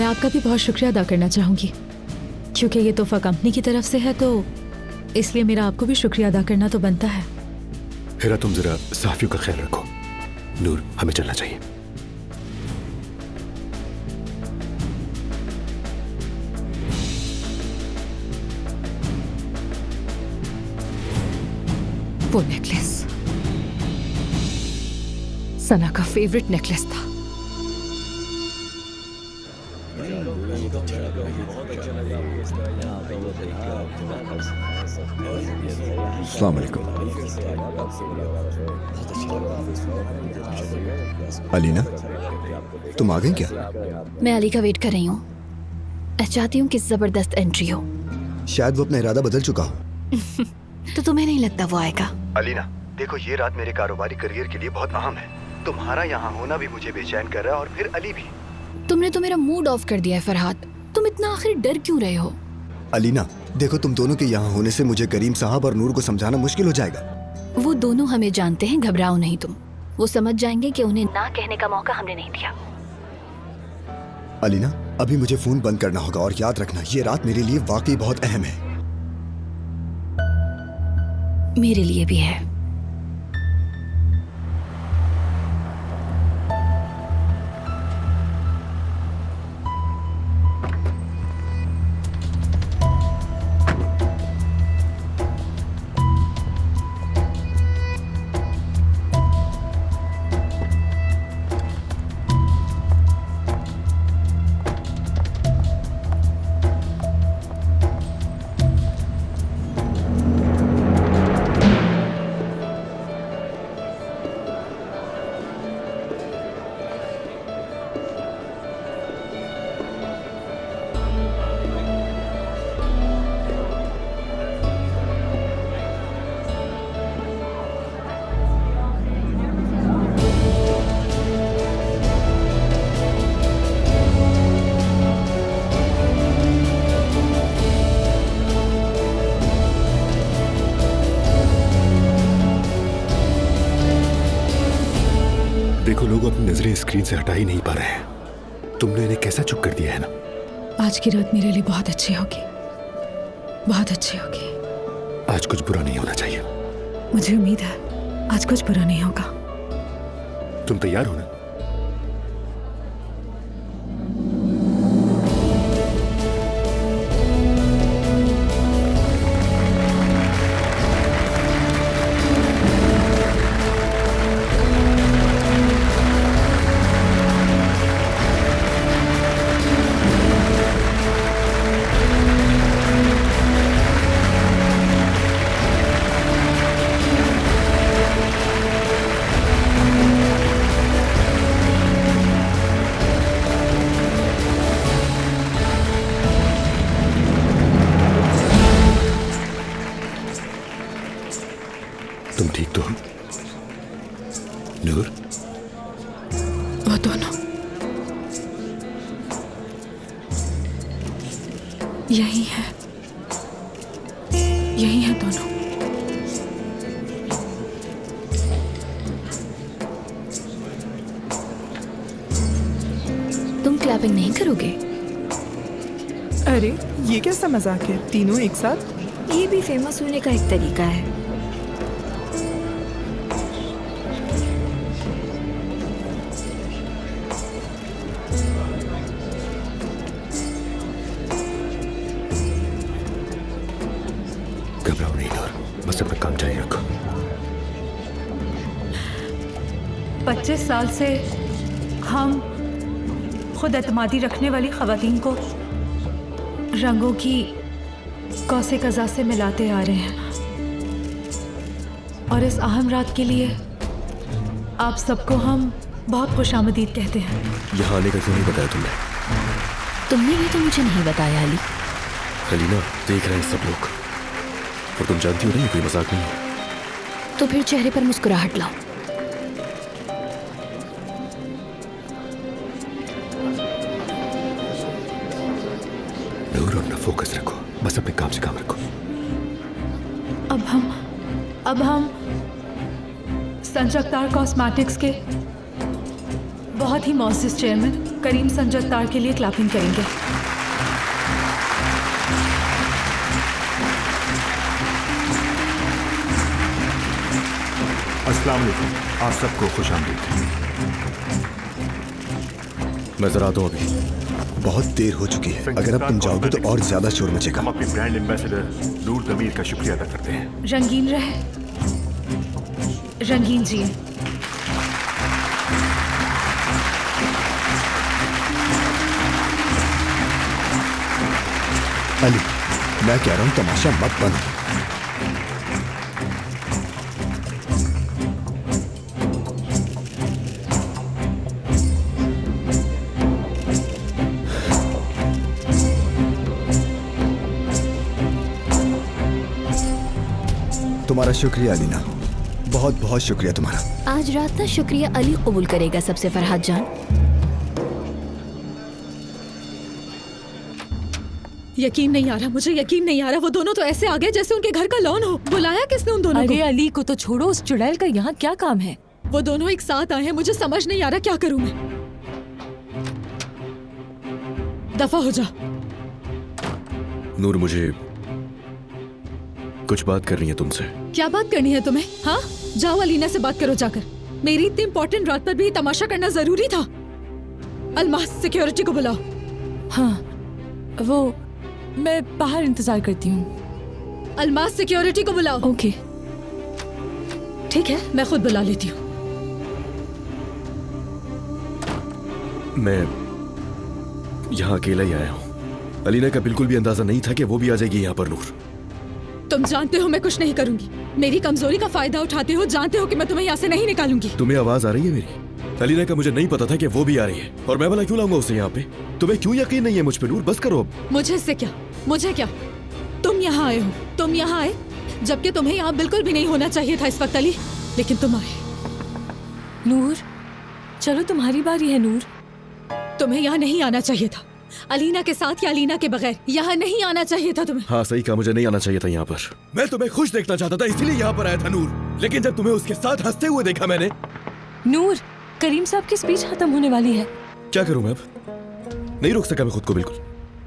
मैं आपका भी बहुत शुक्रिया अदा करना चाहूँगी, क्योंकि ये तोहफा कंपनी की तरफ से है, तो इसलिए मेरा आपको भी शुक्रिया अदा करना तो बनता है। हिरा, तुम जरा साफियों का ख्याल रखो। नूर, हमें चलना चाहिए। वो नेकलेस सना का फेवरेट नेकलेस था। अस्सलाम वालेकुम। अलीना, तुम आ गई क्या? मैं अली का वेट कर रही हूँ। मैं चाहती हूँ कि जबरदस्त एंट्री हो। शायद वो अपना इरादा बदल चुका हो। तो तुम्हें नहीं लगता वो आएगा? अलीना, देखो ये रात मेरे कारोबारी करियर के लिए बहुत अहम है। तुम्हारा यहाँ होना भी मुझे बेचैन कर रहा है, और फिर अली भी। तुमने तो मेरा मूड ऑफ कर दिया है फरहाद। तुम इतना आखिर डर क्यों रहे हो? अलीना, देखो तुम दोनों के यहाँ होने से मुझे करीम साहब और नूर को समझाना मुश्किल हो जाएगा। वो दोनों हमें जानते हैं, घबराओ नहीं तुम। वो समझ जाएंगे कि उन्हें ना कहने का मौका हमने नहीं दिया। अलीना, अभी मुझे फोन बंद करना होगा, और याद रखना ये रात मेरे लिए वाकई बहुत अहम है। मेरे लिए भी है। देखो, लोग अपनी नजरें स्क्रीन से हटा ही नहीं पा रहे हैं। तुमने इन्हें कैसा चुप कर दिया है ना। आज की रात मेरे लिए बहुत अच्छी होगी, बहुत अच्छी होगी। आज कुछ बुरा नहीं होना चाहिए। मुझे उम्मीद है आज कुछ बुरा नहीं होगा। तुम तैयार हो ना? तुम ठीक तो हो नूर? वो दोनों यही है, यही है दोनों। तुम क्लैपिंग नहीं करोगे? अरे ये कैसा मजाक है, तीनों एक साथ? ये भी फेमस होने का एक तरीका है। घबराओ नहीं नूर, बस अपना काम जारी रखो। 25 साल से हम खुद एतमादी रखने वाली खवातीन को रंगों की कौसे कज़ा से मिलाते आ रहे हैं, और इस अहम रात के लिए आप सबको हम बहुत खुशामदीद कहते हैं। यहाँ आने का क्यों नहीं बताया तुमने? तुमने भी तो मुझे नहीं बताया अली। अलीना, देख रहे हैं सब लोग, और तुम जानती हो ना ये कोई मजाक नहीं है। तो फिर चेहरे पर मुस्कुराहट लाओ। नूर, अपना फोकस रखो, बस अपने काम से काम रखो। अब हम संजय अख्तार कॉस्मेटिक्स के बहुत ही मौजूद चेयरमैन करीम संजत्तार के लिए क्लैपिंग करेंगे। अस्सलाम वालेकुम, आप सबको खुश आमदीद। मैं जरा आता हूं अभी। बहुत देर हो चुकी है, अगर अब तुम जाओगे तो और ज्यादा शोर मचेगा। हम अपने ब्रांड एम्बेसडर नूर दमीर का शुक्रिया अदा करते हैं। रंगीन रहे, रंगीन जिए। अली, मैं कह रहा हूँ तमाशा मत बंद। तुम्हारा शुक्रिया अलीना, बहुत बहुत शुक्रिया तुम्हारा। आज रात ना शुक्रिया अली कबूल करेगा सबसे फरहाद जान। यकीन नहीं आ रहा, मुझे यकीन नहीं आ रहा। वो दोनों तो ऐसे आ गए जैसे उनके घर का लॉन हो। बुलाया किसने उन दोनों को? अरे अली को तो छोड़ो, उस चुड़ैल का यहाँ क्या काम है? वो दोनों एक साथ आए हैं, मुझे समझ नहीं आ रहा क्या करूं मैं। दफा हो जा। नूर, मुझे कुछ बात करनी है तुमसे। क्या बात करनी है तुम्हें? हाँ, जाओ अलीना से बात करो जाकर। मेरी इतनी इंपॉर्टेंट रात पर भी तमाशा करना जरूरी था? अलमास सिक्योरिटी को बुलाओ। हाँ, वो मैं बाहर इंतजार करती हूँ। अलमास सिक्योरिटी को बुलाओ। ओके ठीक है, मैं खुद बुला लेती हूँ। मैं यहाँ अकेला ही आया हूँ। अलीना का बिल्कुल भी अंदाजा नहीं था कि वो भी आ जाएगी यहाँ पर। नूर, तुम जानते हो मैं कुछ नहीं करूंगी। मेरी कमजोरी का फायदा उठाते हो, जानते हो कि मैं तुम्हें यहाँ से नहीं निकालूंगी। तुम्हें आवाज आ रही है मेरी? अलीना का मुझे नहीं पता था कि वो भी आ रही है, और मैं भला क्यों लाऊंगा उसे यहाँ पे? तुम्हें क्यों यकीन नहीं है मुझ पे? नूर, बस करो अब। मुझे इससे क्या, मुझे क्या? तुम यहाँ आए हो, तुम यहाँ आए जबकि तुम्हें यहाँ बिल्कुल भी नहीं होना चाहिए था इस वक्त अली, लेकिन तुम आए। नूर, चलो तुम्हारी बारी है। नूर, तुम्हें यहाँ नहीं आना चाहिए था। अलीना के साथ या अलीना के बगैर यहाँ नहीं आना चाहिए था तुम्हें। हाँ सही कहा, मुझे नहीं आना चाहिए था यहाँ पर। मैं तुम्हें खुश देखना चाहता था, इसीलिए यहाँ पर आया था नूर। लेकिन जब तुम्हें उसके साथ हंसते हुए देखा मैंने। नूर, करीम साहब की स्पीच खत्म होने वाली है। क्या करूँ मैं अब? नहीं रोक सका मैं खुद को, बिल्कुल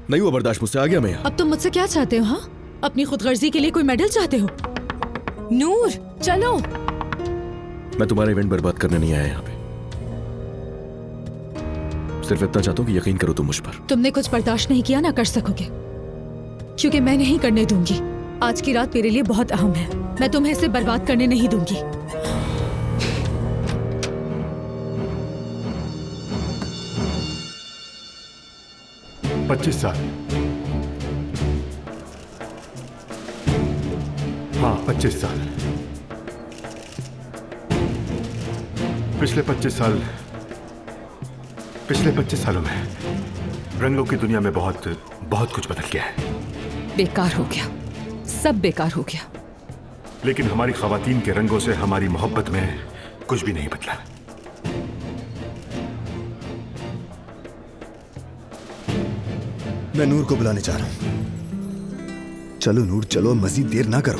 नहीं हुआ बर्दाश्त मुझसे। आ गया मैं यहाँ। अब तुम मुझसे क्या चाहते हो? हाँ, अपनी खुदगर्जी के लिए कोई मेडल चाहते हो? नूर, चलो। मैं तुम्हारा इवेंट बर्बाद करने नहीं आया यहाँ पे। सिर्फ इतना चाहता हूँ कि यकीन करो तुम मुझ पर। तुमने कुछ बर्दाश्त नहीं किया ना कर सकोगे, क्योंकि मैं नहीं करने दूंगी। आज की रात मेरे लिए बहुत अहम है, मैं तुम्हें इसे बर्बाद करने नहीं दूंगी। पच्चीस साल, हाँ 25 साल। पिछले 25 सालों में रंगों की दुनिया में बहुत बहुत कुछ बदल गया है। बेकार हो गया, सब बेकार हो गया। लेकिन हमारी खवातीन के रंगों से हमारी मोहब्बत में कुछ भी नहीं बदला। मैं नूर को बुलाने जा रहा हूँ। चलो नूर, चलो, मजीद देर ना करो।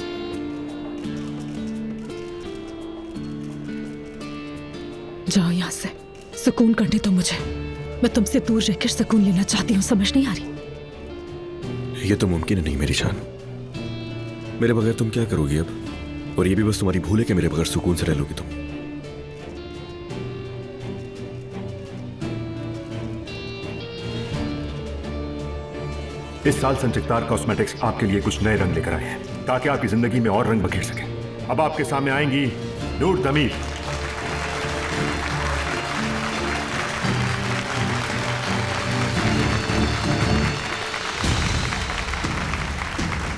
जाओ यहाँ से, सुकून करने दो मुझे। मैं तुमसे दूर रहकर सुकून लेना चाहती हूँ, समझ नहीं आ रही? ये तो मुमकिन नहीं मेरी जान। मेरे बगैर तुम क्या करोगी अब? और ये भी बस तुम्हारी भूल है कि मेरे बगैर सुकून से रह लोगी तुम। इस साल संचिक्तार कॉस्मेटिक्स आपके लिए कुछ नए रंग लेकर आए हैं ताकि आपकी जिंदगी में और रंग बखेर सके। अब आपके सामने आएंगी नूर दमीर।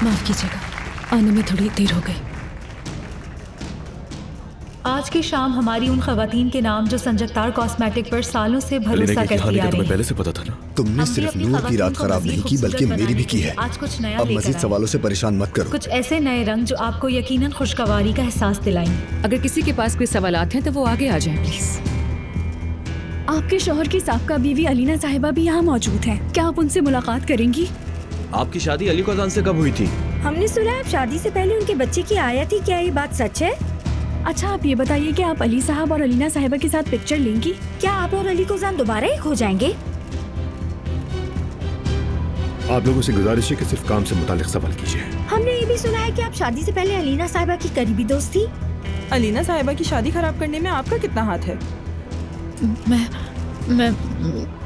माफ कीजिएगा, आने में थोड़ी देर हो गई। आज की शाम हमारी उन खवातीन के नाम जो संजक्तार कॉस्मेटिक पर सालों से भरोसा करती आ रही तुम्हें पहले से पता था ना? तुमने सिर्फ नूर की रात खराब नहीं की बल्कि मेरी भी की है। आज कुछ नया अब लेकर मजीद आए। सवालों से परेशान मत करो। कुछ ऐसे नए रंग जो आपको यकीनन खुशगवारी का एहसास दिलाएंगे। अगर किसी के पास कोई सवालात हैं तो वो आगे आ जाए प्लीज। आपके शौहर की साबका बीवी अलीना साहिबा भी यहाँ मौजूद हैं। क्या आप उनसे मुलाकात करेंगी? आपकी शादी अली क़ज़ान से कब हुई थी? हमने सुना आप शादी से पहले उनके बच्चे की आया थी, क्या ये बात सच है? अच्छा, आप ये बताइए कि आप अली साहब और अलीना साहिबा के साथ पिक्चर लेंगी? क्या आप और अली क़ज़ान दोबारा एक हो जाएंगे? आप लोगों से गुजारिश है कि सिर्फ काम से मुतालिक सवाल कीजिए। हमने ये भी सुना है कि आप शादी से पहले अलीना साहिबा की करीबी दोस्त थी। अलीना साहिबा की शादी खराब करने में आपका कितना हाथ है? मैं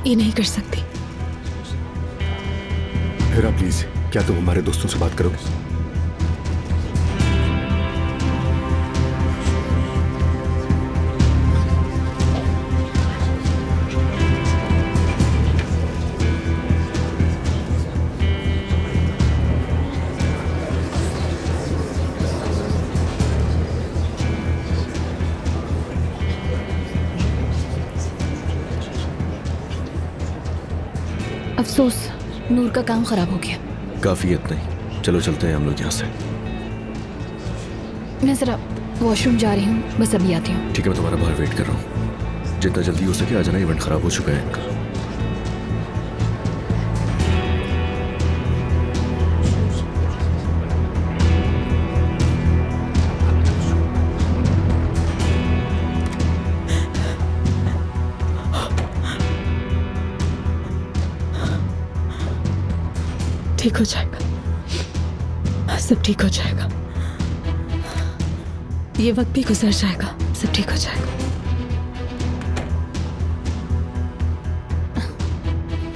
ये नहीं कर सकती। हिरा प्लीज, क्या तुम हमारे दोस्तों से बात करोगे? अफसोस, नूर का काम खराब हो गया। काफियत नहीं, चलो चलते हैं हम लोग यहाँ से। मैं जरा वॉशरूम जा रही हूँ, बस अभी आती हूँ। ठीक है, मैं तुम्हारा बाहर वेट कर रहा हूँ। जितना जल्दी हो सके आ जाना, इवेंट खराब हो चुका है इनका। ठीक हो जाएगा, सब ठीक हो जाएगा। ये वक्त भी गुजर जाएगा, सब ठीक हो जाएगा।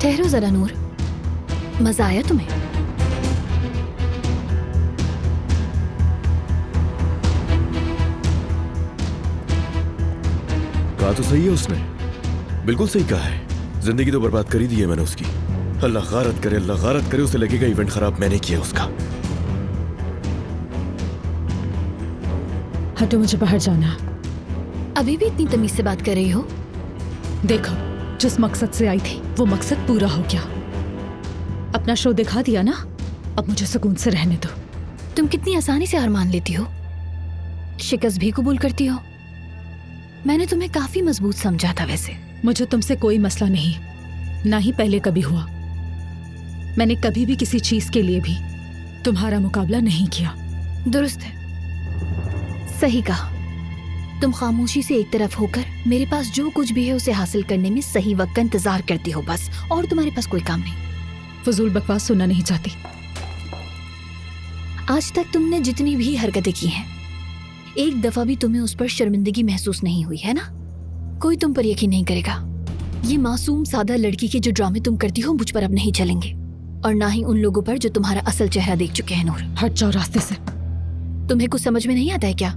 ठहरो जरा नूर, मजा आया तुम्हें? कहा तो सही है उसने, बिल्कुल सही कहा है। जिंदगी तो बर्बाद कर ही दी है मैंने उसकी। अल्लाह गारत करे, अल्लाह गारत करे, उसे लगेगा इवेंट खराब मैंने किया उसका। हटो, मुझे बाहर जाना है। अभी भी इतनी तमीज से बात कर रही हो? देखो, जिस मकसद से आई थी वो मकसद पूरा हो गया। अपना शो दिखा दिया ना, अब मुझे सुकून से रहने दो। तुम कितनी आसानी से हार मान लेती हो, शिकस्त भी कबूल करती हो। मैंने तुम्हें काफी मजबूत समझा था। वैसे मुझे तुमसे कोई मसला नहीं, ना ही पहले कभी हुआ। मैंने कभी भी किसी चीज के लिए भी तुम्हारा मुकाबला नहीं किया। दुरुस्त है, सही कहा। तुम खामोशी से एक तरफ होकर मेरे पास जो कुछ भी है उसे हासिल करने में सही वक्त का इंतजार करती हो बस, और तुम्हारे पास कोई काम नहीं। फजूल बकवास सुनना नहीं चाहती। आज तक तुमने जितनी भी हरकतें की हैं, एक दफा भी तुम्हें उस पर शर्मिंदगी महसूस नहीं हुई है ना? कोई तुम पर यकीन नहीं करेगा। ये मासूम सादा लड़की के जो ड्रामे तुम करती हो मुझ पर अब नहीं चलेंगे, और ना ही उन लोगों पर जो तुम्हारा असल चेहरा देख चुके हैं। नूर, हट जाओ रास्ते से। तुम्हें कुछ समझ में नहीं आता है क्या?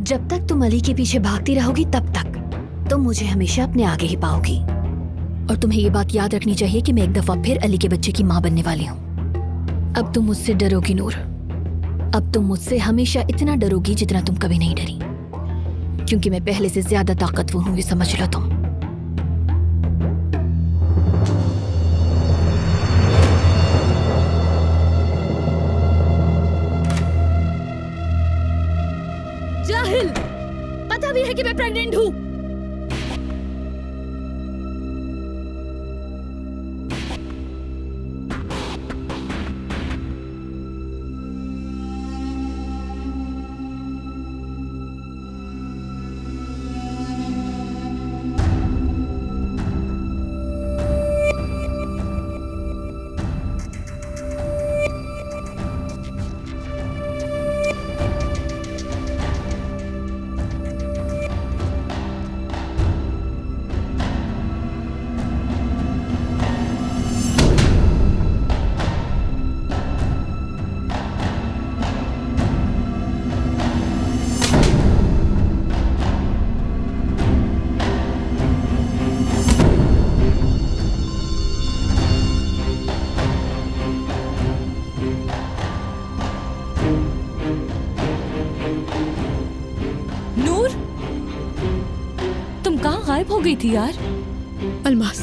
जब तक तुम अली के पीछे भागती रहोगी तब तक तुम मुझे हमेशा अपने आगे ही पाओगी। और तुम्हें ये बात याद रखनी चाहिए कि मैं एक दफा फिर अली के बच्चे की माँ बनने वाली हूँ। अब तुम मुझसे डरोगी नूर, अब तुम मुझसे हमेशा इतना डरोगी जितना तुम कभी नहीं डरी, क्योंकि मैं पहले से ज्यादा ताकतवर हूँ, ये समझ लो तुम। जाहिल, पता भी है कि मैं प्रेग्नेंट हूँ। गायब हो गई थी यार। अलमास,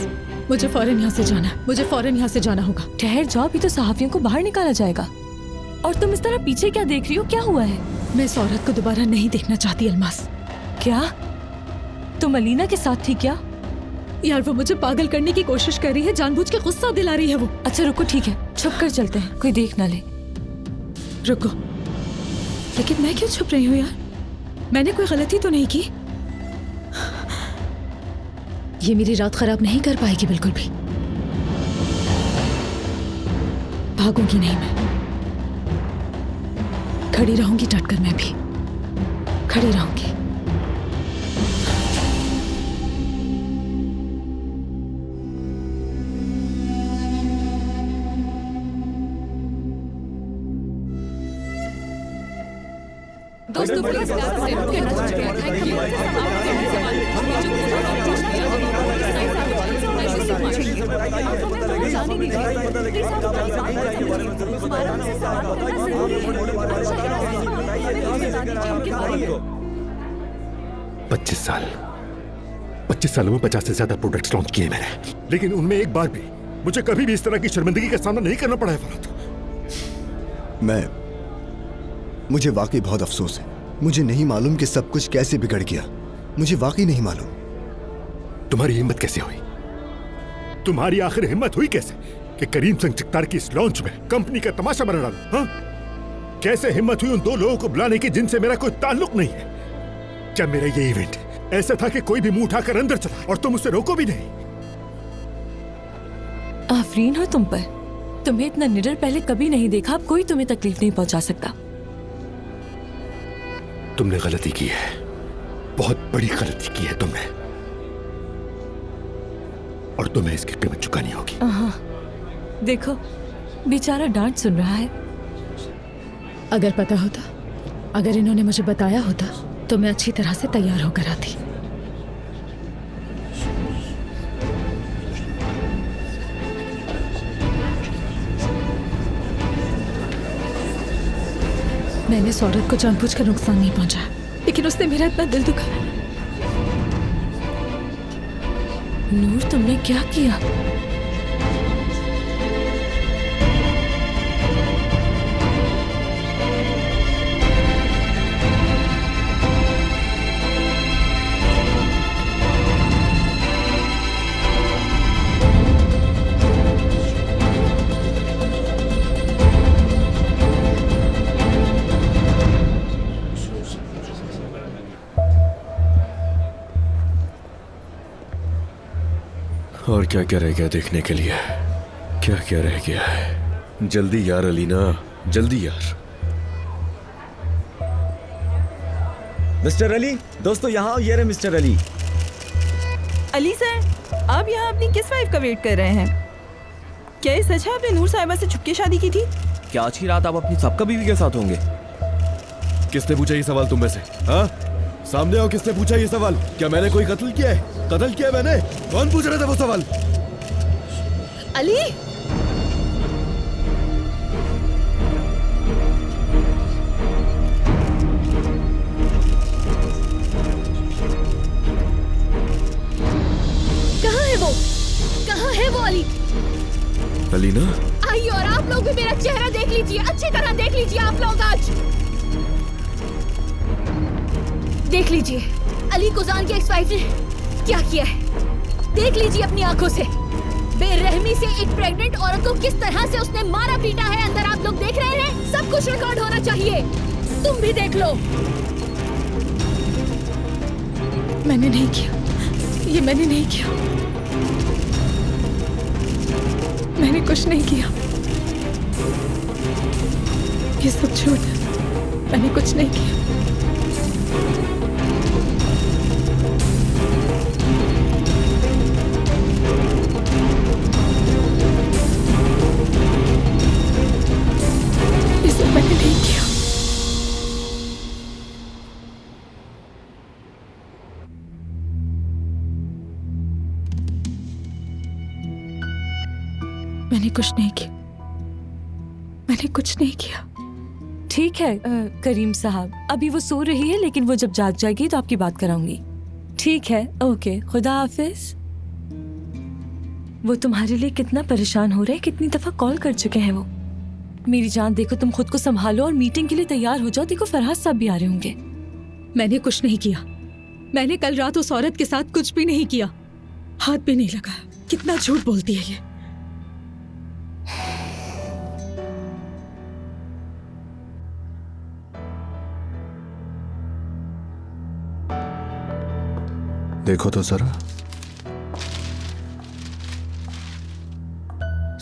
मुझे फौरन यहाँ से जाना है, मुझे फौरन यहाँ से जाना होगा। ठहर जाओ, अभी तो सहाफियों को बाहर निकाला जाएगा। और तुम इस तरह पीछे क्या देख रही हो, क्या हुआ है? मैं इस औरत को दोबारा नहीं देखना चाहती अलमास। क्या तुम अलीना के साथ थी क्या? यार वो मुझे पागल करने की कोशिश कर रही है, जानबूझ के गुस्सा दिला रही है वो। अच्छा रुको, ठीक है, छुप कर चलते हैं, कोई देख ना ले। रुको, लेकिन मैं क्यों छुप रही हूँ यार? मैंने कोई गलती तो नहीं की। ये मेरी रात खराब नहीं कर पाएगी बिल्कुल भी। भागूंगी नहीं मैं, खड़ी रहूंगी डटकर, मैं भी खड़ी रहूंगी। दोस्तों प्लीज पच्चीस सालों में 50 से ज्यादा प्रोडक्ट्स लॉन्च किए मैंने, लेकिन उनमें एक बार भी मुझे कभी भी इस तरह की शर्मिंदगी का सामना नहीं करना पड़ा है फरहत। मुझे वाकई बहुत अफसोस है। मुझे नहीं मालूम कि सब कुछ कैसे बिगड़ गया। मुझे वाकई नहीं मालूम। तुम्हारी हिम्मत कैसे हुई? तुम्हारी आखिर हिम्मत हुई कैसे कि करीम संचिकदार की इस लॉन्च में कंपनी का तमाशा बना डाला? हाँ? कैसे हिम्मत हुई उन दो लोगों को बुलाने की जिनसे मेरा कोई ताल्लुक नहीं है? क्या मेरा ये इवेंट ऐसा था कि कोई भी मुंह उठाकर अंदर चला और तुम उसे रोको भी नहीं? आफरीन हो तुम पर। तुम्हें इतना निडर पहले कभी नहीं देखा। अब कोई तुम्हें तकलीफ नहीं पहुंचा सकता। तुमने गलती की है, बहुत बड़ी गलती की है तुमने, और तुम्हें इसकी कीमत चुकानी होगी। देखो बेचारा डांट सुन रहा है। अगर पता होता, अगर इन्होंने मुझे बताया होता तो मैं अच्छी तरह से तैयार होकर आती। मैंने इस औरत को जानबूझकर नुकसान नहीं पहुंचाया, लेकिन उसने मेरा इतना दिल दुखाया। नूर तुमने क्या किया? और क्या क्या रह गया देखने के लिए? क्या क्या रह गया है? जल्दी यार अलीना, जल्दी यार। मिस्टर अली, दोस्तों यहाँ ये रहे मिस्टर अली। अली सर, आप यहाँ अपनी किस वाइफ का वेट कर रहे हैं? क्या ये सच है आपने नूर साहिबा से छुपके शादी की थी? क्या आज की रात आप अपनी सबका बीवी के साथ होंगे? किसने पूछा ये सवाल तुम में से? हाँ, सामने आओ। किसने पूछा ये सवाल? क्या मैंने कोई कत्ल किया है? कत्ल किया है मैंने? कौन पूछ रहा था वो सवाल? अली, कहाँ है वो? कहाँ है वो अली? अलीना, आइए और आप लोग भी मेरा चेहरा देख लीजिए, अच्छी तरह देख लीजिए आप लोग। आज देख लीजिए अली कुजान की एक्स वाइफ ने क्या किया है। देख लीजिए अपनी आंखों से, बेरहमी से एक प्रेग्नेंट औरत को किस तरह से उसने मारा पीटा है। अंदर आप लोग देख रहे हैं, सब कुछ रिकॉर्ड होना चाहिए। तुम भी देख लो। मैंने नहीं किया, ये मैंने नहीं किया, मैंने कुछ नहीं किया, ये सब झूठ है। मैंने कुछ नहीं किया। ये सब मैंने नहीं किया। मैंने कुछ नहीं किया, मैंने कुछ नहीं किया। ठीक है करीम साहब, अभी वो सो रही है, लेकिन वो जब जाग जाएगी तो आपकी बात कराऊंगी। ठीक है, ओके, खुदा हाफिज। वो तुम्हारे लिए कितना परेशान हो रहे हैं, कितनी दफा कॉल कर चुके हैं वो। मेरी जान, देखो तुम खुद को संभालो और मीटिंग के लिए तैयार हो जाओ। देखो फरहाद साहब भी आ रहे होंगे। मैंने कुछ नहीं किया। मैंने कल रात उस औरत के साथ कुछ भी नहीं किया, हाथ भी नहीं लगाया। कितना झूठ बोलती है ये। देखो तो जरा,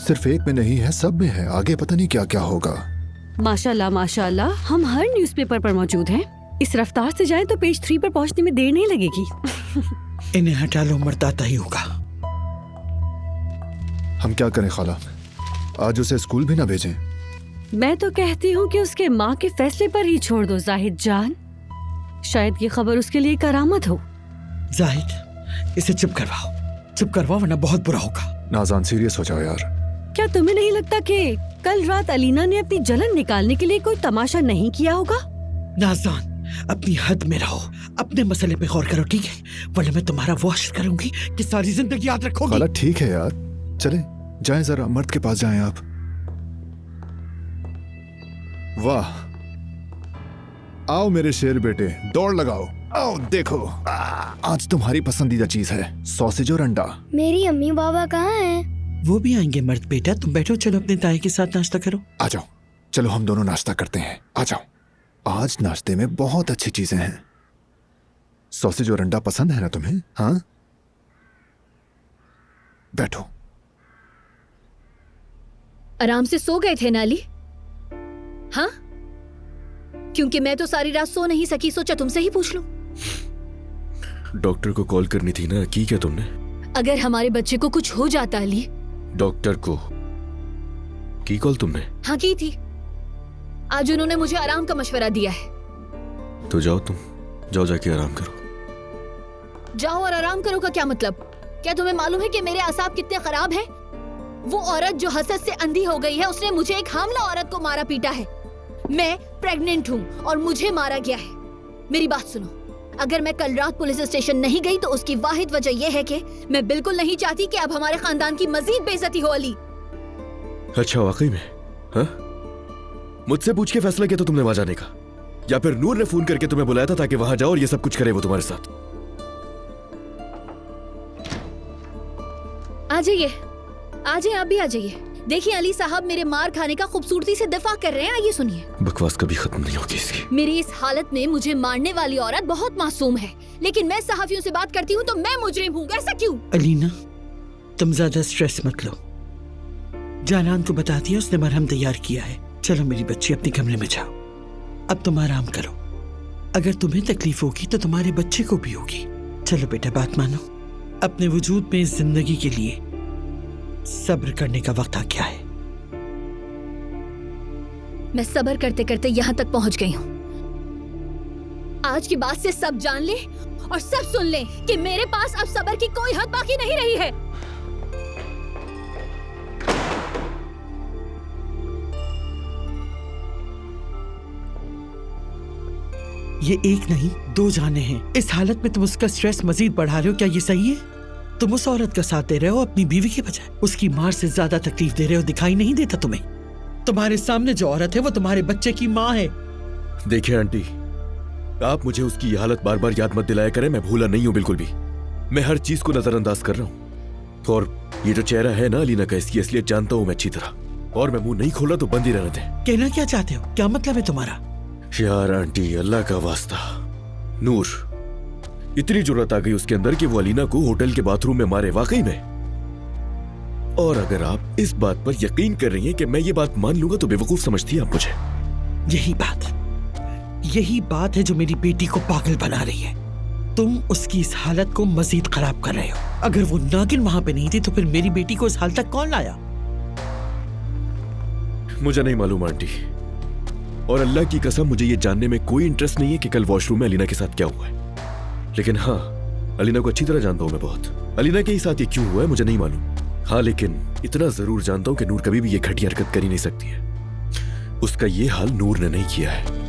सिर्फ एक में नहीं है, सब में है। आगे पता नहीं क्या क्या होगा। माशाल्लाह माशाल्लाह, हम हर न्यूज़पेपर पर मौजूद हैं। इस रफ्तार से जाएं तो पेज 3 पर पहुंचने में देर नहीं लगेगी। इन्हें हटा लो, मर्दाता ही होगा। हम क्या करें खाला, आज उसे स्कूल भी ना भेजें? मैं तो कहती हूँ कि उसके माँ के फैसले पर ही छोड़ दो जाहिद जान। शायद ये खबर उसके लिए करामत हो। जाहिद, इसे चुप करवाओ वरना बहुत बुरा होगा। नाज़ान सीरियस हो जाओ यार। क्या तुम्हें नहीं लगता कि कल रात अलीना ने अपनी जलन निकालने के लिए कोई तमाशा नहीं किया होगा? नाज़ान, अपनी हद में रहो, अपने मसले पे गौर करो, ठीक है? वरना मैं तुम्हारा वो अश्र करूंगी कि सारी जिंदगी याद रखोगी। खाला ठीक है यार, चले जाएं, जरा मर्द के पास जाएं आप। वाह, आओ मेरे शेर बेटे, दौड़ लगाओ। आओ देखो, आज तुम्हारी पसंदीदा चीज है सॉसेज और अंडा। मेरी अम्मी बाबा कहाँ हैं? वो भी आएंगे मर्द बेटा, तुम बैठो, चलो अपने ताई के साथ नाश्ता करो। आ जाओ, चलो हम दोनों नाश्ता करते हैं। आ जाओ, आज नाश्ते में बहुत अच्छी चीजें हैं। सॉसेज और अंडा पसंद है ना तुम्हें? हाँ, बैठो। आराम से सो गए थे नाली? हाँ, क्योंकि मैं तो सारी रात सो नहीं सकी, सोचा तुमसे ही पूछ लूं। डॉक्टर को कॉल करनी थी ना, की क्या तुमने? अगर हमारे बच्चे को कुछ हो जाता अली। डॉक्टर को की कॉल तुमने? हाँ की थी। आज उन्होंने मुझे आराम का मशवरा दिया है। तो जाओ, तुम जाओ, जाके आराम करो। जाओ और आराम करो का क्या मतलब? क्या तुम्हें मालूम है कि मेरे आसाब कितने खराब हैं? वो औरत जो हसद से अंधी हो गई है, उसने मुझे एक हामला औरत को मारा पीटा है। मैं प्रेग्नेंट हूँ और मुझे मारा गया है। मेरी बात सुनो, अगर मैं कल रात पुलिस स्टेशन नहीं गई तो उसकी वाहिद वजह यह है कि मैं बिल्कुल नहीं चाहती कि अब हमारे खानदान की मजीद बेइज्जती हो अली। अच्छा, वाकई में? हाँ, मुझसे पूछ के फैसला किया तो तुमने वहां जाने का, या फिर नूर ने फोन करके तुम्हें बुलाया था ताकि वहां जाओ और ये सब कुछ करे वो तुम्हारे साथ? आ जाइए, आ जाइए, आप भी आ जाइए। देखिए अली साहब मेरे मार खाने का खूबसूरती से दिफा कर रहे हैं, आइए सुनिए। बकवास कभी खत्म नहीं होगी इसकी। मेरी इस हालत में मुझे मारने वाली औरत बहुत मासूम है, लेकिन मैं सहाफियों से बात करती हूँ तो मैं मुजरिम हूँ। ऐसा क्यों? अलीना, तुम ज्यादा स्ट्रेस मत लो। जानान को बता दिया, उसने मरहम तैयार किया है। चलो मेरी बच्ची, अपने कमरे में जाओ। अब तुम आराम करो। अगर तुम्हें तकलीफ होगी तो तुम्हारे बच्चे को भी होगी। चलो बेटा, बात मानो। अपने वजूद में इस जिंदगी के लिए सब्र करने का वक्त आ गया है। मैं सब्र करते करते यहाँ तक पहुँच गई हूँ। आज की बात से सब जान ले और सब सुन ले कि मेरे पास अब सब्र की कोई हद बाकी नहीं रही है। ये एक नहीं, 2 जाने हैं। इस हालत में तुम उसका स्ट्रेस मजीद बढ़ा रहे हो। क्या ये सही है? तुम उस औरत का साथ दे रहे हो अपनी बीवी के बजाय। उसकी मार से ज्यादा तकलीफ दे रहे हो। दिखाई नहीं देता तुम्हें? तुम्हारे सामने जो औरत है वो तुम्हारे बच्चे की माँ है। देखिए आंटी, आप मुझे उसकी ये हालत बार बार याद मत दिलाया करें। मैं भूला नहीं हूँ बिल्कुल भी। मैं हर चीज को नजरअंदाज कर रहा हूँ, और ये जो चेहरा है ना अलीना का, इसकी असलियत जानता हूँ मैं अच्छी तरह। और मैं मुंह नहीं खोला तो बंद ही रहने दें। कहना क्या चाहते हो? क्या मतलब है तुम्हारा? यार आंटी, अल्लाह का वास्ता, नूर, इतनी जरूरत आ गई उसके अंदर कि वो अलीना को होटल के बाथरूम में मारे, वाकई में। और अगर आप इस बात पर यकीन कर रही हैं कि मैं ये बात मान लूंगा तो बेवकूफ समझती है आप मुझे। यही बात है जो मेरी बेटी को पागल बना रही है। तुम उसकी इस हालत को मजीद खराब कर रहे हो। अगर वो नागिन वहां पे नहीं थी तो फिर मेरी बेटी को इस हाल तक कौन लाया? मुझे नहीं मालूम आंटी, और अल्लाह की कसम मुझे ये जानने में कोई इंटरेस्ट नहीं है कि कल वॉशरूम में अलीना के साथ क्या हुआ है। लेकिन हाँ, अलीना को अच्छी तरह जानता हूं मैं बहुत। अलीना के ही साथ ये क्यों हुआ है मुझे नहीं मालूम। हाँ, लेकिन इतना जरूर जानता हूं कि नूर कभी भी ये घटिया हरकत कर ही नहीं सकती है। उसका ये हाल नूर ने नहीं किया है।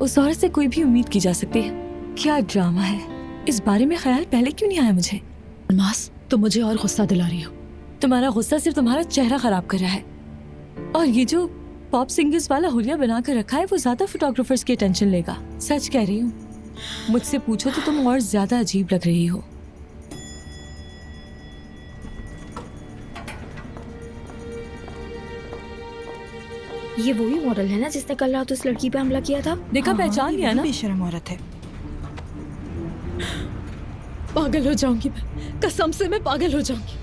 उस औरत से कोई भी उम्मीद की जा सकती है क्या ड्रामा है, इस बारे में ख्याल पहले क्यों नहीं आया मुझे? अल्मास, तुम मुझे और गुस्सा दिला रही हो। तुम्हारा गुस्सा सिर्फ तुम्हारा चेहरा खराब कर रहा है, और ये जो पॉप सिंगर्स वाला हुलिया बना कर रखा है वो ज्यादा फोटोग्राफर्स की अटेंशन लेगा। सच कह रही हूँ, मुझसे पूछो तो तुम और ज्यादा अजीब लग रही हो। ये वही मॉडल है ना जिसने कल रात उस लड़की पे हमला किया था? देखा, पहचान लिया ना? बेशरम औरत है। पागल हो जाऊंगी मैं, कसम से मैं पागल हो जाऊंगी।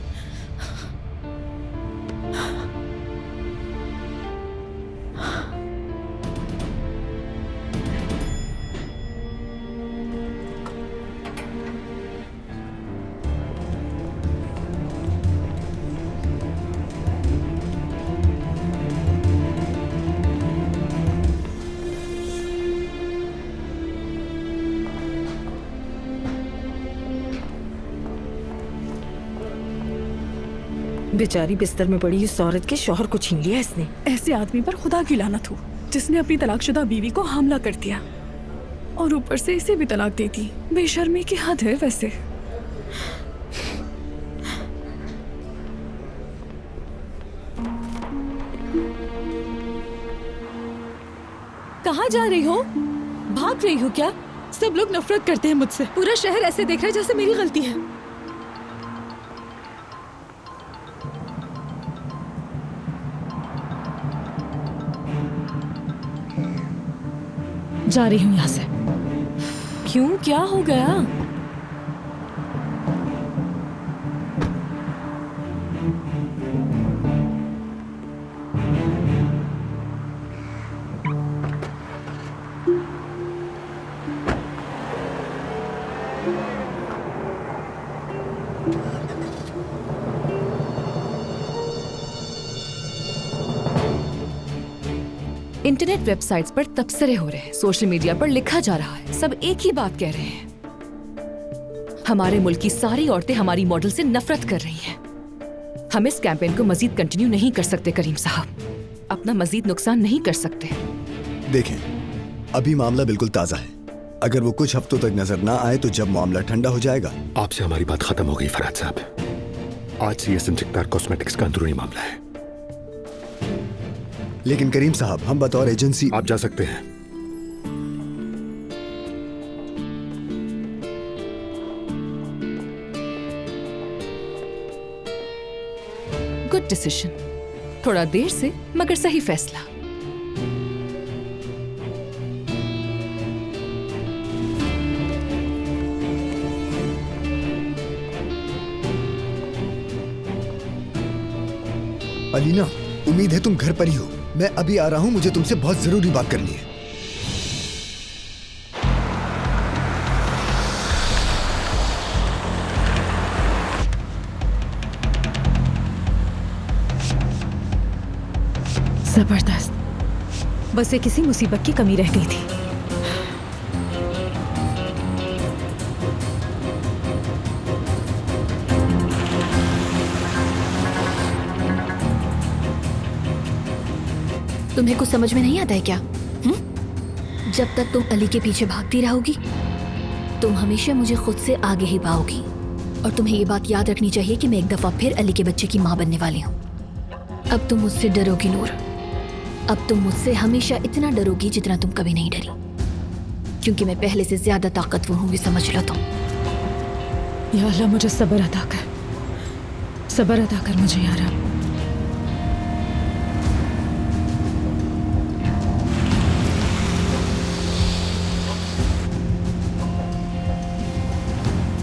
बेचारी बिस्तर में पड़ी इस औरत के शौहर को छीन लिया इसने। ऐसे आदमी पर खुदा की लानत हो जिसने अपनी तलाकशुदा बीवी को हमला कर दिया और ऊपर से इसे भी तलाक दे दी। बेशर्मी की हद है वैसे। कहाँ जा रही हो? भाग रही हो क्या? सब लोग नफरत करते हैं मुझसे। पूरा शहर ऐसे देख रहा है जैसे मेरी गलती है। जा रही हूँ यहाँ से। क्यों, क्या हो गया? इंटरनेट वेबसाइट्स पर तबसरे हो रहे हैं, सोशल मीडिया पर लिखा जा रहा है, सब एक ही बात कह रहे हैं। हमारे मुल्क की सारी औरतें हमारी मॉडल से नफरत कर रही हैं। हम इस कैंपेन को मजीद कंटिन्यू नहीं कर सकते करीम साहब, अपना मजीद नुकसान नहीं कर सकते। देखें, अभी मामला बिल्कुल ताजा है। अगर वो कुछ हफ्तों तक नजर ना आए तो जब मामला ठंडा हो जाएगा। आपसे हमारी बात खत्म हो गई फरहाद साहब। आज से ये संचिकदार कॉस्मेटिक्स का अंदरूनी मामला है। लेकिन करीम साहब, हम बतौर एजेंसी। आप जा सकते हैं। गुड डिसीजन, थोड़ा देर से मगर सही फैसला। अलीना, उम्मीद है तुम घर पर ही हो। मैं अभी आ रहा हूं, मुझे तुमसे बहुत जरूरी बात करनी है। जबरदस्त, बस ये किसी मुसीबत की कमी रह गई थी। तुम्हें कुछ समझ में नहीं आता है क्या? जब तक तुम अली के पीछे भागती रहोगी तुम हमेशा मुझे खुद से आगे ही पाओगी। और तुम्हें ये बात याद रखनी चाहिए कि मैं एक दफा फिर अली के बच्चे की माँ बनने वाली हूँ। अब तुम मुझसे डरोगी नूर, अब तुम मुझसे हमेशा इतना डरोगी जितना तुम कभी नहीं डरी, क्योंकि मैं पहले से ज्यादा ताकतवर हूँ, ये समझ लो तुम। या अल्लाह, मुझे सब्र अता कर, सब्र अता कर मुझे या रब।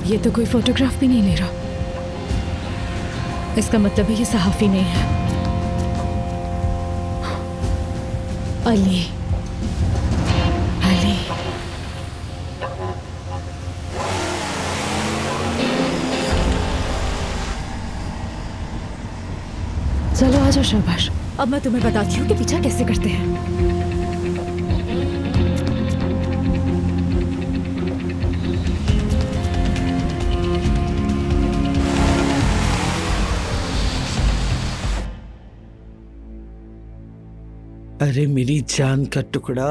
ये तो कोई फोटोग्राफ भी नहीं ले रहा। इसका मतलब है ये सहाफी नहीं है। अली, अली, चलो आ जाओ शाबाश। अब मैं तुम्हें बताती हूँ कि पीछा कैसे करते हैं। अरे मेरी जान का टुकड़ा,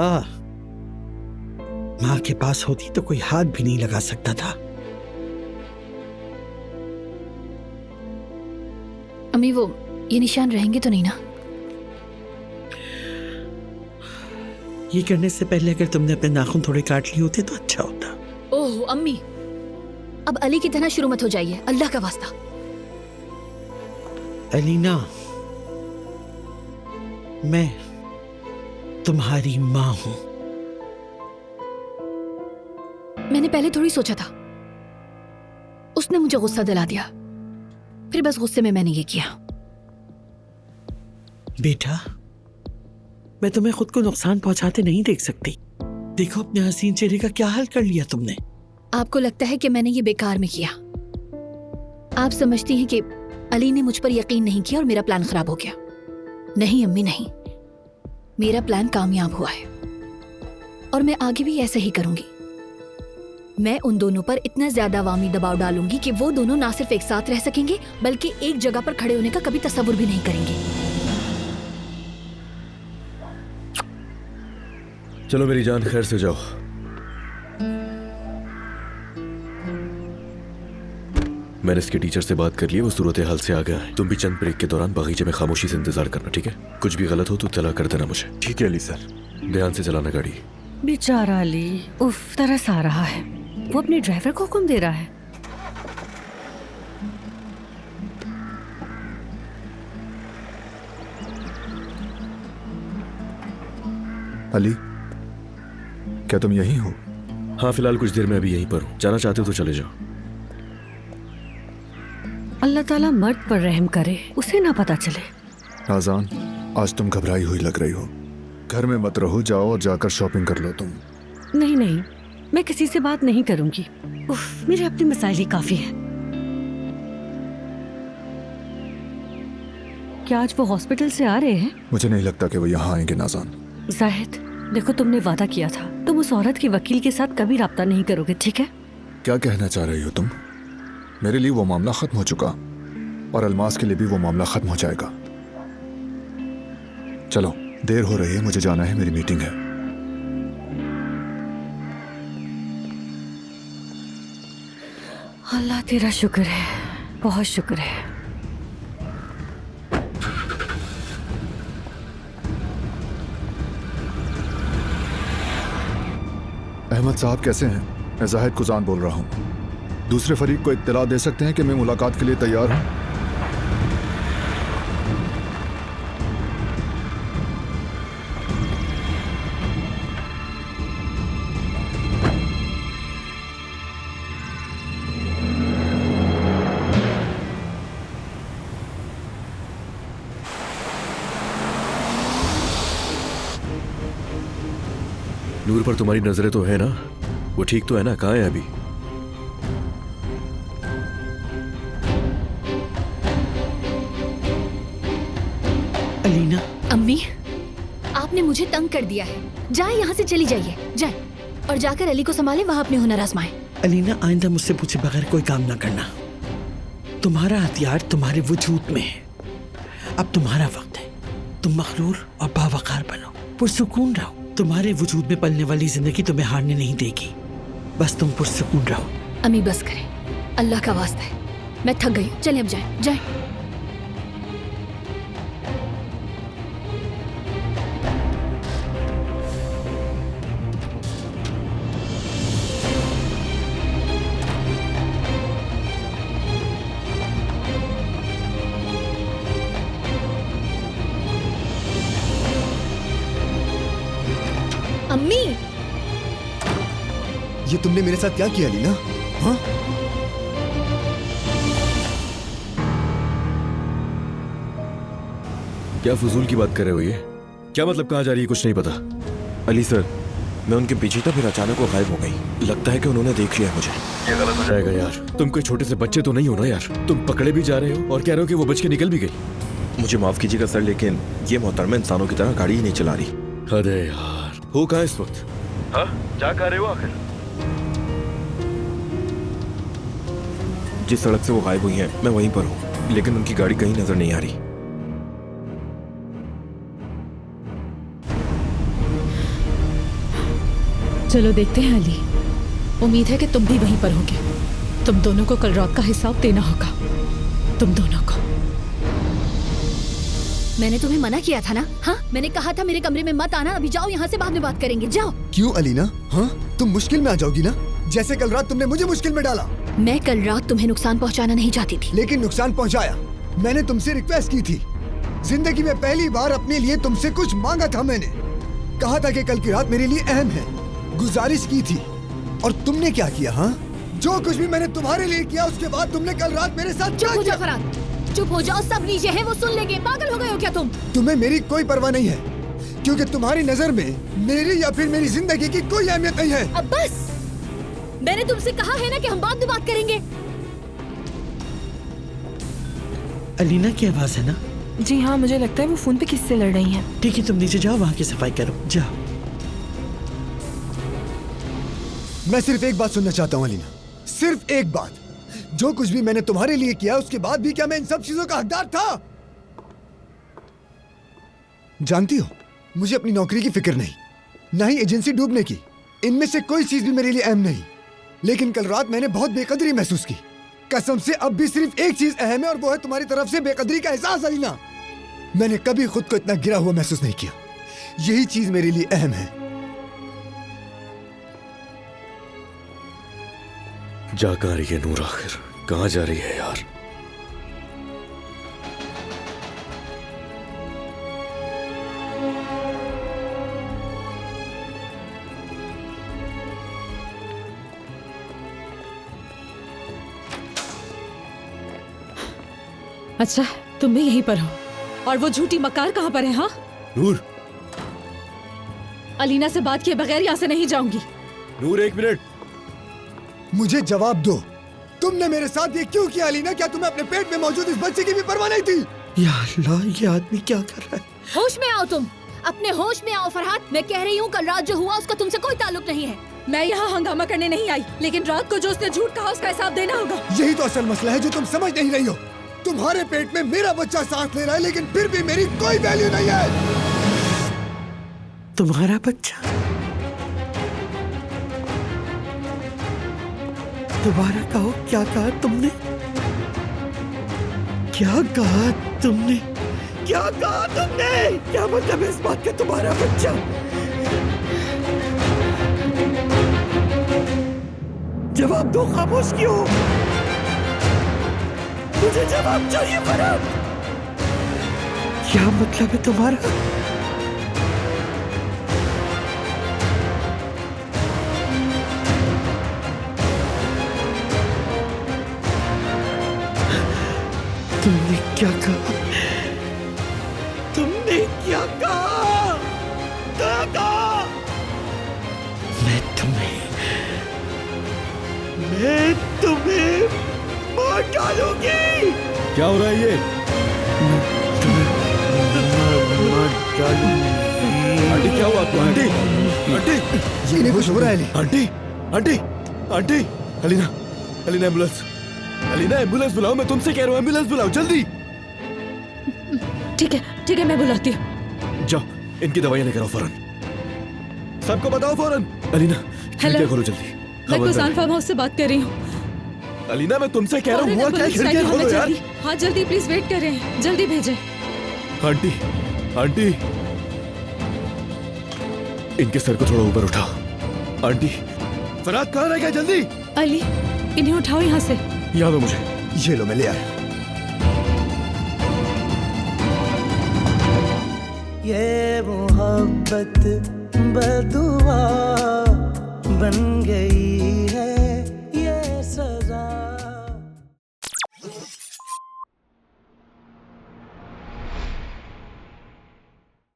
माँ के पास होती तो कोई हाथ भी नहीं लगा सकता था। अम्मी वो ये निशान रहेंगे तो नहीं ना? ये करने से पहले अगर तुमने अपने नाखून थोड़े काट लिए होते तो अच्छा होता। ओह अम्मी, अब अली की तरह शुरू मत हो जाइए, अल्लाह का वास्ता। अलीना, मैं तुम्हारी माँ हूं। मैंने पहले थोड़ी सोचा था, उसने मुझे गुस्सा दिला दिया, फिर बस गुस्से में मैंने ये किया। बेटा, मैं तुम्हें खुद को नुकसान पहुंचाते नहीं देख सकती। देखो अपने हसीन चेहरे का क्या हाल कर लिया तुमने। आपको लगता है कि मैंने ये बेकार में किया। आप समझती हैं कि अली ने मुझ पर यकीन नहीं किया और मेरा प्लान खराब हो गया। नहीं अम्मी नहीं, मेरा प्लान कामयाब हुआ है और मैं आगे भी ऐसा ही करूंगी। मैं उन दोनों पर इतना ज्यादा अवामी दबाव डालूंगी कि वो दोनों ना सिर्फ एक साथ रह सकेंगे बल्कि एक जगह पर खड़े होने का कभी तसव्वुर भी नहीं करेंगे। चलो मेरी जान, खैर से जाओ। मैंने इसके टीचर से बात कर ली, वो सूरत हाल से आ गया है। तुम भी चंद ब्रेक के दौरान बगीचे में खामोशी से इंतजार करना, ठीक है? कुछ भी गलत हो तो इत्तला कर देना मुझे। ठीक है अली सर। ध्यान से चलाना गाड़ी। बेचारा अली, उफ, तरस आ रहा है। वो अपने ड्राइवर को हुक्म दे रहा है। अली, क्या तुम यहीं हो? हाँ, फिलहाल कुछ देर में अभी यहीं पर हूँ। जाना चाहते हो तो चले जाओ। अल्लाह ताला मर्द पर रहम करे, उसे ना पता चले। आजान, आज तुम घबराई हुई लग रही हो। घर में मत रहो, जाओ और जाकर शॉपिंग कर लो तुम। नहीं नहीं, मैं किसी से बात नहीं करूंगी। उफ, मेरे अपने मसाइल ही काफी हैं। क्या आज वो हॉस्पिटल से आ रहे हैं? मुझे नहीं लगता कि वो यहाँ आएंगे नाजान। जाहिद, देखो तुमने वादा किया था, तुम उस औरत के वकील के साथ कभी राब्ता नहीं करोगे, ठीक है? क्या कहना चाह रही हो तुम? मेरे लिए वो मामला खत्म हो चुका और अलमास के लिए भी वो मामला खत्म हो जाएगा। चलो, देर हो रही है, मुझे जाना है, मेरी मीटिंग है। अल्लाह तेरा शुक्र है, बहुत शुक्र है। अहमद साहब कैसे हैं? मैं जाहिद कुजान बोल रहा हूँ। दूसरे फरीक को इत्तला दे सकते हैं कि मैं मुलाकात के लिए तैयार हूँ? नूर पर तुम्हारी नजरें तो है ना? वो ठीक तो है ना? कहाँ है अभी? अलीना। अम्मी, आपने मुझे तंग कर दिया है। जाए यहाँ से, चली जाइए, जाए और जाकर अली को संभालें, वहाँ अपने हुनर आजमाएं। अलीना, आइंदा मुझसे पूछे बगैर कोई काम ना करना। तुम्हारा हथियार तुम्हारे वजूद में है। अब तुम्हारा वक्त है। तुम मखरूर और बावकार बनो, पुरसुकून रहो। तुम्हारे वजूद में पलने वाली जिंदगी तुम्हें हारने नहीं देगी। बस तुम पुरसुकून रहो। अम्मी बस करें, अल्लाह का वास्ता है, मैं थक गई। चलें अब, जाएं जाएं। अम्मी, ये तुमने मेरे साथ क्या किया लीना? हाँ? क्या फजूल की बात कर रहे हो? ये क्या मतलब? कहाँ जा रही है? कुछ नहीं पता। अली सर, मैं उनके पीछे था, फिर अचानक वो गायब हो गई। लगता है कि उन्होंने देख लिया मुझे। ये गलत हो जाएगा यार। तुम कोई छोटे से बच्चे तो नहीं हो ना यार? तुम पकड़े भी जा रहे हो और कह रहे हो कि वो बच के निकल भी गई। मुझे माफ कीजिएगा सर, लेकिन ये मोहतरमा इंसानों की तरह गाड़ी ही नहीं चला रही। अरे यार, हो कहाँ इस वक्त? हाँ, जा कर रहे हो आखिर? जिस सड़क से वो गायब हुई हैं, मैं वहीं पर हूँ, लेकिन उनकी गाड़ी कहीं नजर नहीं आ रही। चलो देखते हैं अली। उम्मीद है कि तुम भी वहीं पर होगे। तुम दोनों को कल रात का हिसाब देना होगा, तुम दोनों को। मैंने तुम्हें मना किया था ना? हाँ, मैंने कहा था मेरे कमरे में मत आना। अभी जाओ यहाँ से, बाद में बात करेंगे, जाओ। क्यों अलीना? हाँ, तुम मुश्किल में आ जाओगी ना, जैसे कल रात तुमने मुझे मुश्किल में डाला। मैं कल रात तुम्हें नुकसान पहुँचाना नहीं चाहती थी, लेकिन नुकसान पहुँचाया। मैंने तुमसे रिक्वेस्ट की थी, जिंदगी में पहली बार अपने लिए तुमसे कुछ मांगा था। मैंने कहा था कि कल की रात मेरे लिए अहम है, गुजारिश की थी। और तुमने क्या किया? हाँ, जो कुछ भी मैंने तुम्हारे लिए किया उसके बाद तुमने कल रात मेरे साथ चुप हो जाओ फरहाद, चुप हो जाओ। सब नीचे हैं, वो सुन लेंगे। पागल हो गए हो क्या तुम? तुम्हें मेरी कोई परवाह नहीं है, क्योंकि तुम्हारी नजर में मेरी या फिर मेरी जिंदगी की कोई अहमियत नहीं है। अब बस, मैंने तुमसे कहा है ना कि हम बाद में बात करेंगे। अलीना की आवाज है ना? जी हाँ, मुझे लगता है वो फोन पे किससे लड़ रही हैं। ठीक है, तुम नीचे जाओ, वहाँ की सफाई करो, जाओ। मैं सिर्फ एक बात सुनना चाहता हूँ अलीना, सिर्फ एक बात। जो कुछ भी मैंने तुम्हारे लिए किया उसके बाद भी क्या मैं इन सब चीजों का हकदार था? जानती हो, मुझे अपनी नौकरी की फिक्र नहीं, ना ही एजेंसी डूबने की। इनमें से कोई चीज भी मेरे लिए अहम नहीं। लेकिन कल रात मैंने बहुत बेकदरी महसूस की। कसम से अब भी सिर्फ एक चीज अहम है, और वो है तुम्हारी तरफ से बेकदरी का एहसास। अलीना, मैंने कभी खुद को इतना गिरा हुआ महसूस नहीं किया। यही चीज मेरे लिए अहम है। जा कहाँ रही है नूर? आखिर कहाँ जा रही है यार? अच्छा, तुम भी यहीं पर हो। और वो झूठी मकार कहाँ पर है? हाँ नूर, अलीना से बात किए बगैर यहाँ से नहीं जाऊंगी। नूर एक मिनट, मुझे जवाब दो, तुमने मेरे साथ ये क्यों किया? अलीना, क्या तुम्हें अपने पेट में मौजूद इस बच्चे की भी परवाह नहीं थी? या अल्लाह, ये आदमी क्या कर रहा है? होश में आओ तुम, अपने होश में आओ फरहाद। मैं कह रही हूँ कल रात जो हुआ उसका तुमसे कोई ताल्लुक नहीं है। मैं यहाँ हंगामा करने नहीं आई, लेकिन रात को जो उसने झूठ कहा उसका हिसाब देना होगा। यही तो असल मसला है जो तुम समझ नहीं रही हो। तुम्हारे पेट में मेरा बच्चा सांस ले रहा है, लेकिन फिर भी मेरी कोई वैल्यू नहीं है। तुम्हारा बच्चा? दोबारा कहो, क्या कहा तुमने? क्या कहा तुमने? क्या कहा तुमने? क्या मतलब है इस बात का? तुम्हारा बच्चा? जवाब दो, खामोश क्यों? मुझे जवाब चाहिए फरहाद। क्या मतलब है तुम्हारा? तुमने क्या कहा? तुमने क्या कहा? क्या कहा? मैं तुम्हें मार डालूंगी। क्या हो रहा है ये? आंटी, क्या हुआ आपको? आंटी, आंटी, ये कुछ हो रहा है। Aunty, aunty, aunty, Alina, Alina, ambulance, Alina, ambulance बुलाओ। मैं तुमसे कह रहा हूँ, एम्बुलेंस बुलाओ जल्दी। ठीक है, मैं बुलाती हूँ। जाओ, इनकी दवाइयाँ लेकर आओ फौरन। सबको बताओ फौरन। अलीना, खिड़कियाँ खोलो जल्दी। मैं कुसान फार्म हाउस से बात कर रही हूँ। अलीना, मैं तुमसे कह रहा हूँ, हुआ क्या? खिड़कियाँ खोलो यार। हाँ जल्दी, प्लीज वेट कर रहे हैं, जल्दी भेजें। आंटी, आंटी, इनके सर को थोड़ा ऊपर उठाओ। आंटी, फरहाद कहाँ रह गया? जल्दी। अली, इन्हें उठाओ यहाँ से। यहाँ दो मुझे। ये लो, मैं ले आया। ये मोहब्बत बदुआ बन गई है।